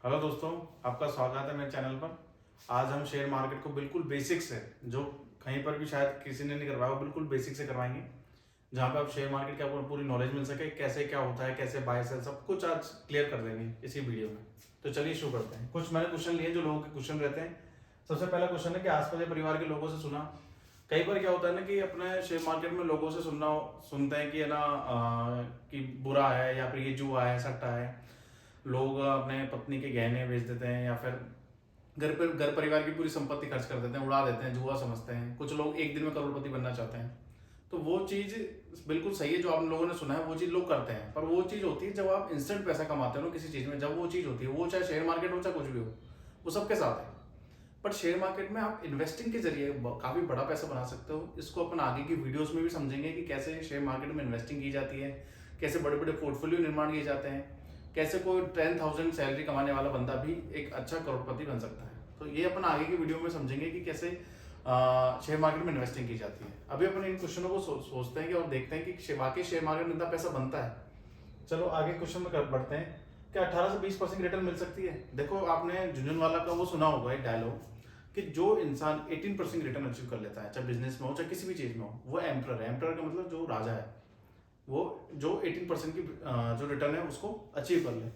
Hello दोस्तों, आपका स्वागत है मेरे चैनल पर। आज हम शेयर मार्केट को बिल्कुल बेसिक से, जो कहीं पर भी शायद किसी ने नहीं करवाया, वो बिल्कुल बेसिक से करवाएंगे, जहाँ पे आप शेयर मार्केट की आपको पूरी नॉलेज मिल सके, कैसे क्या होता है, कैसे बाय सेल, सब कुछ आज क्लियर कर देंगे इसी वीडियो में। तो चलिए शुरू करते हैं। कुछ मैंने क्वेश्चन लिए जो लोगों के क्वेश्चन रहते हैं। सबसे पहला क्वेश्चन है कि आसपास के परिवार के लोगों से सुना। कई बार क्या होता है ना कि अपने शेयर मार्केट में लोगों से सुनते हैं कि है ना कि बुरा है, या फिर ये जुआ है, सट्टा है। लोग अपने पत्नी के गहने बेच देते हैं, या फिर घर परिवार की पूरी संपत्ति खर्च कर देते हैं, उड़ा देते हैं, जुआ समझते हैं। कुछ लोग एक दिन में करोड़पति बनना चाहते हैं। तो वो चीज़ बिल्कुल सही है जो आप लोगों ने सुना है, वो चीज़ लोग करते हैं। पर वो चीज़ होती है जब आप इंस्टेंट पैसा कमाते हो ना किसी चीज़ में, जब वो चीज़ होती है, वो चाहे शेयर मार्केट हो चाहे कुछ भी हो, वो सबके साथ है। बट शेयर मार्केट में आप इन्वेस्टिंग के जरिए काफ़ी बड़ा पैसा बना सकते हो। इसको अपन आगे की वीडियोस में भी समझेंगे कि कैसे शेयर मार्केट में इन्वेस्टिंग की जाती है, कैसे बड़े बड़े पोर्टफोलियो निर्माण किए जाते हैं, कैसे कोई 10,000 सैलरी कमाने वाला बंदा भी एक अच्छा करोड़पति बन सकता है। तो ये अपन आगे की वीडियो में समझेंगे कि कैसे शेयर मार्केट में इन्वेस्टिंग की जाती है। अभी अपन इन क्वेश्चनों को सोचते हैं कि और देखते हैं कि वाकई शेयर मार्केट में इतना पैसा बनता है। चलो आगे क्वेश्चन में बढ़ते हैं। क्या 18 से 20% रिटर्न मिल सकती है? देखो, आपने झुंझुनवाला का वो सुना होगा एक डायलॉग कि जो इंसान 18% रिटर्न अचीव कर लेता है, चाहे बिजनेस में हो चाहे किसी भी चीज में हो, वो एम्प्रर है। एम्प्रर का मतलब जो राजा है, वो जो 18% की जो रिटर्न है उसको अचीव कर ले।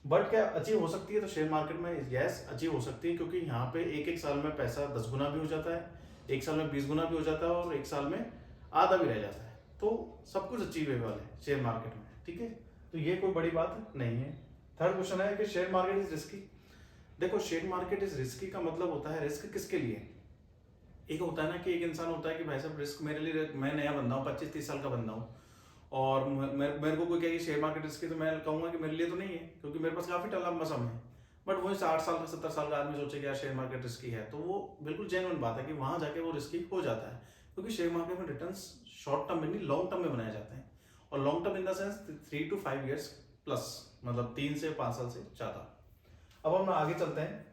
बट क्या अचीव हो सकती है? तो शेयर मार्केट में यस अचीव हो सकती है, क्योंकि यहाँ पे एक एक साल में पैसा 10 गुना भी हो जाता है, एक साल में 20 गुना भी हो जाता है, और एक साल में आधा भी रह जाता है। तो सब कुछ अचीवेबल है शेयर मार्केट में, ठीक है। तो ये कोई बड़ी बात नहीं है। थर्ड क्वेश्चन है कि शेयर मार्केट इज रिस्की। देखो, शेयर मार्केट इज रिस्की का मतलब होता है रिस्क किसके लिए। एक होता है ना कि एक इंसान होता है कि भाई साहब रिस्क मेरे लिए, मैं नया बंदा हूँ, 25-30 साल का बंदा हूँ, और मेरे को कोई कहे शेयर मार्केट रिस्क है, तो मैं कहूंगा कि मेरे लिए तो नहीं है, क्योंकि मेरे पास काफी लंबा समय है। बट वही 60 साल का 70 साल का आदमी सोचे कि यार शेयर मार्केट रिस्की है, तो वो बिल्कुल जेन्युइन बात है कि वहां जाके वो रिस्की हो जाता है। क्योंकि शेयर मार्केट में रिटर्न शॉर्ट टर्म में नहीं, लॉन्ग टर्म में बनाए जाते हैं। और long term in the sense 3 to 5 years plus, मतलब 3 से 5 साल से ज्यादा। अब हम आगे चलते हैं।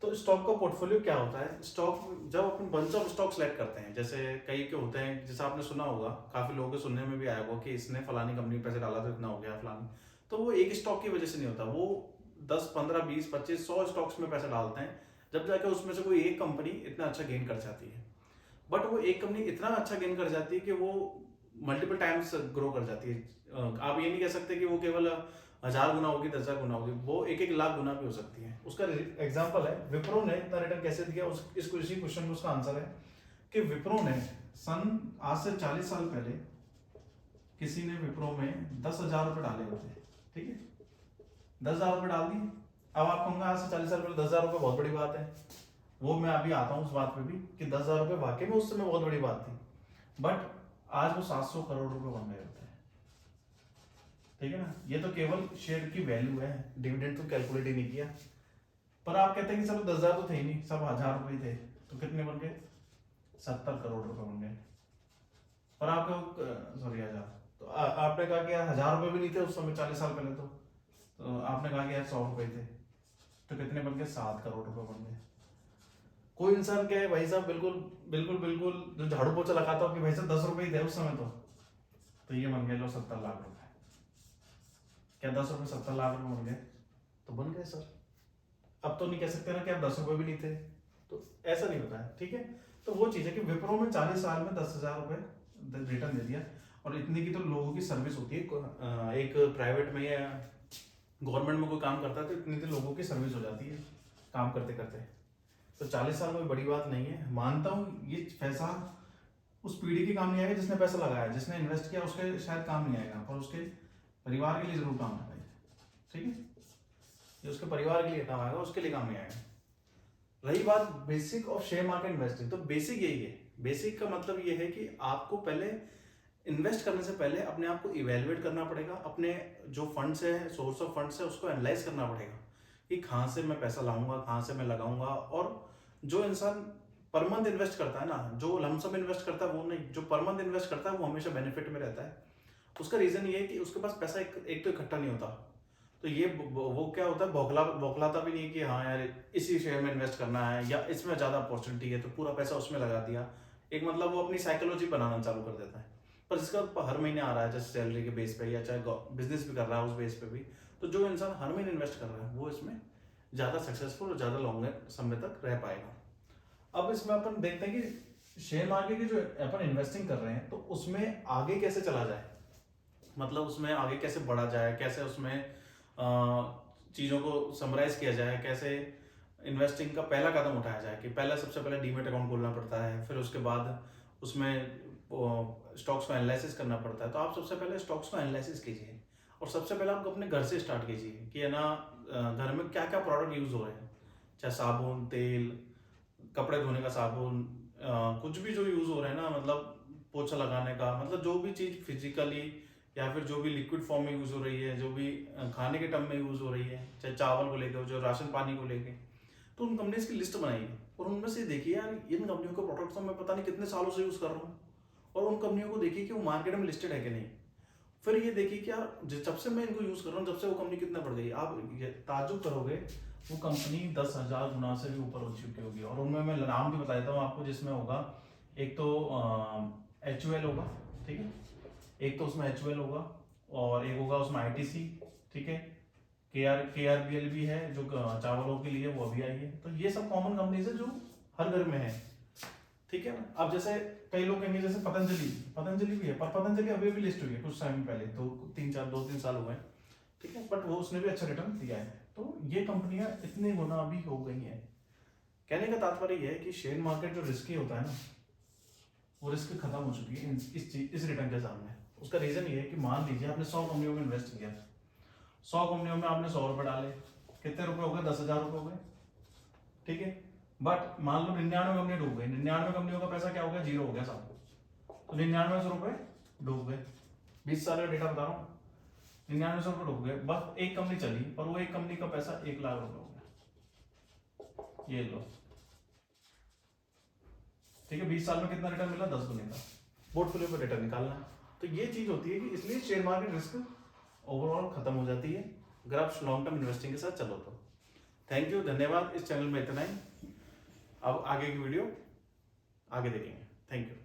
तो स्टॉक का पोर्टफोलियो क्या होता है? स्टॉक, जब अपन बंच ऑफ स्टॉक सेलेक्ट करते हैं, जैसे कई के होते हैं, जैसे आपने सुना होगा, काफी लोगों के सुनने में भी आया होगा कि इसने फलानी कंपनी में पैसे डाला तो इतना हो गया फलानी। तो वो एक स्टॉक की वजह से नहीं होता, वो 10, 15, 20, 25, 100 स्टॉक्स में पैसा डालते हैं, जब जाके उसमें से कोई एक कंपनी इतना अच्छा गेन कर जाती है। बट वो एक कंपनी इतना अच्छा गेन कर जाती है कि वो मल्टीपल टाइम्स ग्रो कर जाती है। आप ये नहीं कह सकते कि वो केवल 1000 गुना होगी, 10,000 गुना होगी, वो एक एक लाख गुना भी हो सकती है। उसका एग्जाम्पल है विप्रो ने इतना रिटर्न कैसे दिया। इसी क्वेश्चन में उसका आंसर है कि विप्रो ने आज से 40 साल पहले किसी ने विप्रो में 10,000 रुपए डाले होते, ठीक है, 10,000 रुपए डाल दिए। अब आप कहूंगा आज से 40 साल पहले 10,000 रुपए बहुत बड़ी बात है। वो मैं अभी आता हूँ उस बात पे भी कि 10,000 रुपए वाकई में उस समय बहुत बड़ी बात थी। बट आज वो 700 करोड़ रुपए बन गए होते हैं, ठीक है ना। ये तो केवल शेयर की वैल्यू है, डिविडेंड तो कैलकुलेट ही नहीं किया। पर आप कहते हैं कि सब 10,000 तो थे ही नहीं, सब 1,000 रुपए थे, तो कितने बन गए? 70 करोड़ रुपए बन गए। पर आपको सॉरी 1,000, तो आपने कहा कि यार 1,000 रुपए भी नहीं थे उस समय 40 साल पहले, तो आपने कहा कि यार 100 रुपए थे, तो कितने बन गए? 7 करोड़ रुपए बन गए। कोई इंसान क्या है भाई साहब, बिल्कुल बिल्कुल बिल्कुल जो झाड़ू पोछा लगाता हो कि भाई साहब 10 रुपए ही थे उस समय, तो ये बन गए लो 70 लाख रुपए। क्या 10 रुपए 70 लाख रुपए बन गए? तो बन गए सर। अब तो नहीं कह सकते ना कि आप 10 रुपए भी नहीं थे, तो ऐसा नहीं होता है, ठीक है। तो वो चीज है कि विप्रो में 40 साल में 10,000 रुपए रिटर्न दे दिया। और इतनी की तो लोगों की सर्विस होती है, एक प्राइवेट में या गवर्नमेंट में कोई काम करता है तो इतनी तो लोगों की सर्विस हो जाती है काम करते करते। तो 40 साल कोई बड़ी बात नहीं है। मानता हूँ ये पैसा उस पीढ़ी के काम नहीं आएगा जिसने पैसा लगाया, जिसने इन्वेस्ट किया उसके शायद काम नहीं आएगा, पर उसके परिवार के लिए जरूर काम आएगा, ठीक है। ये उसके परिवार के लिए काम आएगा, उसके लिए काम नहीं आएगा। रही बात basic of share market investing, तो बेसिक यही है। बेसिक का मतलब ये है कि आपको पहले इन्वेस्ट करने से पहले अपने आप को इवेलुएट करना पड़ेगा, अपने जो फंड्स है, सोर्स ऑफ फंड्स है, उसको एनालाइज करना पड़ेगा कि कहाँ से मैं पैसा लाऊंगा, कहाँ से मैं लगाऊंगा। और जो इंसान पर मंथ इन्वेस्ट करता है ना, जो लमसम इन्वेस्ट करता है वो नहीं, जो पर मंथ इन्वेस्ट करता है वो हमेशा बेनिफिट में रहता है। उसका रीजन ये है कि उसके पास पैसा एक तो इकट्ठा नहीं होता। तो ये वो क्या होता है, बौखलाता भी नहीं कि हाँ यार इसी शेयर में इन्वेस्ट करना है या इसमें ज्यादा अपॉर्चुनिटी है तो पूरा पैसा उसमें लगा दिया। एक मतलब वो अपनी साइकोलॉजी बनाना चालू कर देता है। पर जिसका हर महीने आ रहा है, जैसे सैलरी के बेस पे या चाहे बिजनेस भी कर रहा है उस बेस पे भी, तो जो इंसान हर महीने इन्वेस्ट कर रहा है वो इसमें ज़्यादा सक्सेसफुल और ज़्यादा लॉन्ग समय तक रह पाएगा। अब इसमें अपन देखते हैं कि शेयर मार्केट की जो अपन इन्वेस्टिंग कर रहे हैं तो उसमें आगे कैसे चला जाए, मतलब उसमें आगे कैसे बढ़ा जाए, कैसे उसमें चीज़ों को समराइज किया जाए, कैसे इन्वेस्टिंग का पहला कदम उठाया जाए। कि पहला सबसे पहले डीमेट अकाउंट खोलना पड़ता है, फिर उसके बाद उसमें स्टॉक्स को एनालिसिस करना पड़ता है। तो आप सबसे पहले स्टॉक्स को एनालिसिस कीजिए और सबसे पहले आप अपने घर से स्टार्ट कीजिए कि है ना घर में क्या क्या प्रोडक्ट यूज़ हो रहे हैं, चाहे साबुन, तेल, कपड़े धोने का साबुन, कुछ भी जो यूज़ हो रहा है ना, मतलब पोछा लगाने का, मतलब जो भी चीज़ फिजिकली या फिर जो भी लिक्विड फॉर्म में यूज़ हो रही है, जो भी खाने के टर्म में यूज़ हो रही है, चाहे चावल को लेकर, जो राशन पानी को लेके, तो उन कंपनीज की लिस्ट बनाइए और उनमें से देखिए यार इन कंपनियों के प्रोडक्ट्स तो मैं पता नहीं कितने सालों से यूज़ कर रहा हूँ, और उन कंपनियों को देखिए कि वो मार्केट में लिस्टेड है कि नहीं। फिर ये देखिए कि यार जब से मैं इनको यूज़ कर रहा हूँ जब से वो कंपनी कितना बढ़ गई, आप ये ताज्जुब करोगे वो कंपनी 10,000 गुना से भी ऊपर हो चुकी होगी। और उनमें मैं नाम भी बता देता हूँ आपको, जिसमें होगा एक तो HUL होगा, ठीक है, एक तो उसमें HUL होगा और एक होगा उसमें ITC, ठीक है, KRBL भी है जो चावलों के लिए, वो अभी आई है। तो ये सब कॉमन कंपनीज है जो हर घर में है, ठीक है ना। अब जैसे कई लोग कहेंगे जैसे पतंजलि भी है, पर पतंजलि अभी भी लिस्ट हुई है कुछ टाइम पहले, तो 2-3 साल हुए हैं, ठीक है, बट वो उसने भी अच्छा रिटर्न दिया है। तो ये कंपनियां इतनी गुना अभी हो गई हैं। कहने का तात्पर्य यह है कि शेयर मार्केट जो रिस्की होता है ना, वो रिस्क खत्म हो चुकी है इस रिटर्न के सामने। उसका रीजन ये है कि मान लीजिए आपने 100 कंपनियों में इन्वेस्ट किया, 100 कंपनियों में आपने 100 रुपए डाले, कितने रुपए हो गए? 10,000 रुपए हो गए, ठीक है। बट मान लो 99 कंपनी डूब गई, 99 कंपनियों का पैसा क्या हो गया? जीरो हो गया सब, तो 99 रुपए डूब गए। 20 साल का डेटा बता रहा हूँ, 99 रुपए डूब गए, बस एक कंपनी चली और वो एक कंपनी का पैसा 1 लाख रुपए हो गया, ये लो, ठीक है। 20 साल में कितना रिटर्न मिला? 10 गुने का। पोर्टफोलियो पर रिटर्न निकालना है। तो ये चीज होती है कि इसलिए शेयर मार्केट रिस्क ओवरऑल खत्म हो जाती है अगर आप लॉन्ग टर्म इन्वेस्टिंग के साथ चलो तो। थैंक यू, धन्यवाद। इस चैनल में इतना ही, अब आगे की वीडियो आगे देखेंगे। Thank you.